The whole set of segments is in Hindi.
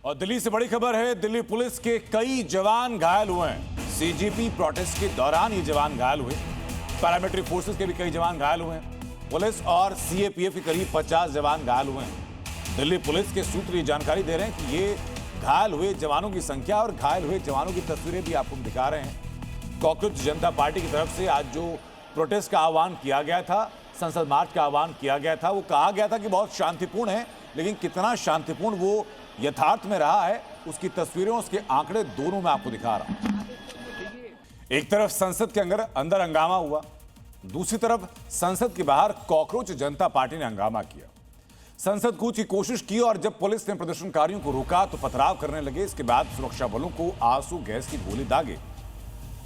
और दिल्ली से बड़ी खबर है, दिल्ली पुलिस के कई जवान घायल हुए हैं। सीजीपी प्रोटेस्ट के दौरान ये जवान घायल हुए। पैरामिलिट्री फोर्सेस के भी कई जवान घायल हुए हैं। पुलिस और सीएपीएफ के करीब 50 जवान घायल हुए हैं। दिल्ली पुलिस के सूत्र ये जानकारी दे रहे हैं कि ये घायल हुए जवानों की संख्या और घायल हुए जवानों की तस्वीरें भी आपको दिखा रहे हैं। कॉकरोच जनता पार्टी की तरफ से आज जो प्रोटेस्ट का आह्वान किया गया था, संसद मार्च का आह्वान किया गया था, वो कहा गया था कि बहुत शांतिपूर्ण है, लेकिन कितना शांतिपूर्ण वो यथार्थ में रहा है उसकी तस्वीरें, उसके आंकड़े दोनों में आपको दिखा रहा हूं। एक तरफ संसद के अंदर हंगामा हुआ, दूसरी तरफ संसद के बाहर कॉकरोच जनता पार्टी ने हंगामा किया। संसद कूच की कोशिश की और जब पुलिस ने प्रदर्शनकारियों को रोका तो पथराव करने लगे। इसके बाद सुरक्षा बलों को आंसू गैस की गोली दागे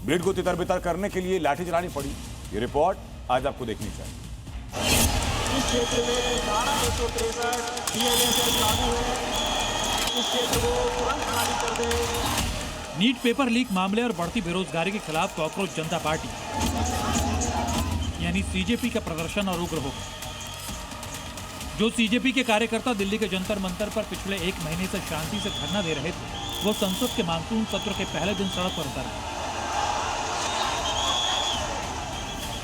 भीड़ को तितर बितर करने के लिए लाठी चलानी पड़ी। ये रिपोर्ट आज आपको देखनी चाहिए। इस क्षेत्र में धारा 163 BNSS लागू है। इस क्षेत्र को तुरंत खाली कर दे। नीट पेपर लीक मामले और बढ़ती बेरोजगारी के खिलाफ कॉकरोच जनता पार्टी यानी सीजेपी का प्रदर्शन और उग्र होगा। जो सीजेपी के कार्यकर्ता दिल्ली के जंतर मंतर पर पिछले 1 महीने से शांति से धरना दे रहे थे, वो संसद के मानसून सत्र के पहले दिन सड़क पर उतर आए।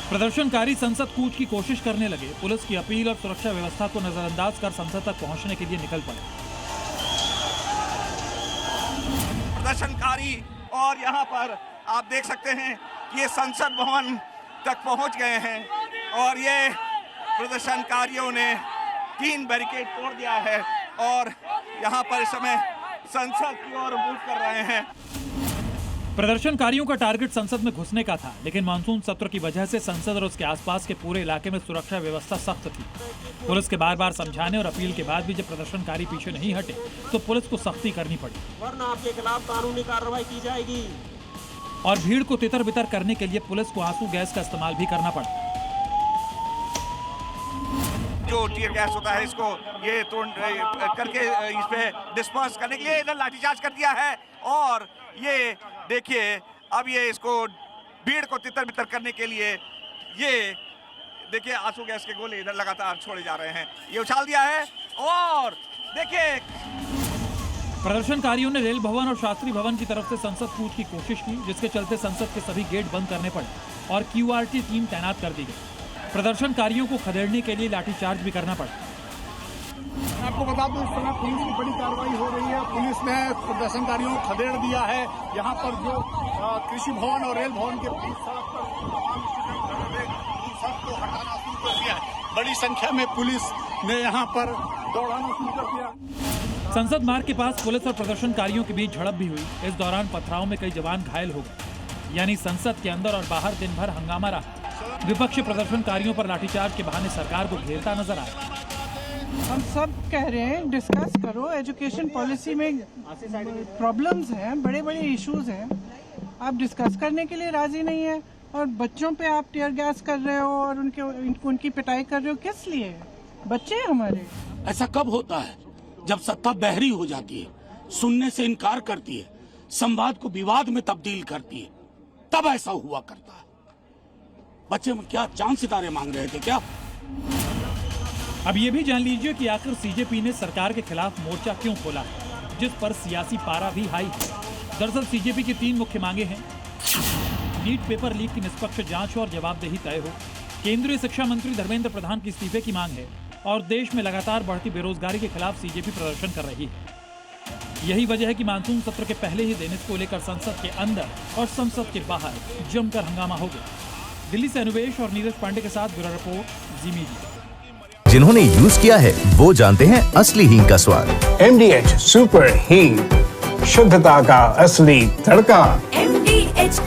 प्रदर्शनकारी संसद कूच की कोशिश करने लगे। पुलिस की अपील और सुरक्षा व्यवस्था को नजरअंदाज कर संसद तक पहुंचने के लिए निकल पड़े। प्रदर्शनकारी और यहाँ पर आप देख सकते हैं कि ये संसद भवन तक पहुंच गए हैं और ये प्रदर्शनकारियों ने 3 बैरिकेड तोड़ दिया है और यहाँ पर इस समय संसद की ओर मूव कर रहे हैं। प्रदर्शनकारियों का टारगेट संसद में घुसने का था, लेकिन मानसून सत्र की वजह से संसद और उसके आसपास के पूरे इलाके में सुरक्षा व्यवस्था सख्त थी। पुलिस के बार-बार समझाने और अपील के बाद भी जब प्रदर्शनकारी पीछे नहीं हटे तो पुलिस को सख्ती करनी पड़ी, वरना आपके खिलाफ कानूनी कार्रवाई की जाएगी। और भीड़ को तितर बितर करने के लिए पुलिस को आंसू गैस का इस्तेमाल भी करना पड़ा। जो टीयर गैस होता है इसको ये करके इस पे डिस्पर्स करने के लिए इधर लाठीचार्ज कर दिया है और ये देखिए अब ये इसको भीड़ को तितर बितर करने के लिए ये देखिए आंसू गैस के गोले इधर लगातार छोड़े जा रहे हैं। ये उछाल दिया है और देखिए प्रदर्शनकारियों ने रेल भवन और शास्त्री भवन की तरफ से संसद कूच की कोशिश की, जिसके चलते संसद के सभी गेट बंद करने पड़े और QRT टीम तैनात कर दी गई। प्रदर्शनकारियों को खदेड़ने के लिए लाठीचार्ज भी करना पड़ा। आपको बता दूं, इस समय पुलिस की बड़ी कार्रवाई हो रही है। पुलिस ने प्रदर्शनकारियों को खदेड़ दिया है। यहाँ पर जो कृषि भवन और रेल भवन के बीच सड़क पर सबको हटाना शुरू कर दिया है। बड़ी संख्या में पुलिस ने यहाँ पर दौड़ाना शुरू कर दिया। संसद मार्ग के पास पुलिस और प्रदर्शनकारियों के बीच झड़प भी हुई। इस दौरान पथराव में कई जवान घायल हो गए, यानी संसद के अंदर और बाहर दिन भर हंगामा रहा। विपक्षी प्रदर्शनकारियों पर लाठीचार्ज के बहाने सरकार को घेरता नजर आया। हम सब कह रहे हैं डिस्कस करो, एजुकेशन पॉलिसी में प्रॉब्लम्स हैं, बड़े बड़े इश्यूज हैं, आप डिस्कस करने के लिए राजी नहीं है और बच्चों पे आप टीयर गैस कर रहे हो और उनकी पिटाई कर रहे हो। किस लिए? बच्चे हमारे। ऐसा कब होता है जब सत्ता बहरी हो जाती है, सुनने से इनकार करती है, संवाद को विवाद में तब्दील करती है, तब ऐसा हुआ करता है। बच्चे में क्या चांद सितारे मांग रहे थे क्या? अब ये भी जान लीजिए कि आखिर सीजेपी ने सरकार के खिलाफ मोर्चा क्यों खोला है, जिस पर सियासी पारा भी हाई है। दरअसल सीजेपी की 3 मुख्य मांगे हैं। नीट पेपर लीक की निष्पक्ष जांच और जवाबदेही तय हो, केंद्रीय शिक्षा मंत्री धर्मेंद्र प्रधान के इस्तीफे की मांग है और देश में लगातार बढ़ती बेरोजगारी के खिलाफ सीजेपी प्रदर्शन कर रही है। यही वजह है कि मानसून सत्र के पहले ही दिन इसको लेकर संसद के अंदर और संसद के बाहर जमकर हंगामा हो गया। दिल्ली से अनुवेश और नीरज पांडे के साथ ब्यूरो रिपोर्ट, जी मीडिया। जिन्होंने यूज किया है वो जानते हैं असली हींग का स्वाद। MDH सुपर हींग, शुद्धता का असली तड़का। MDH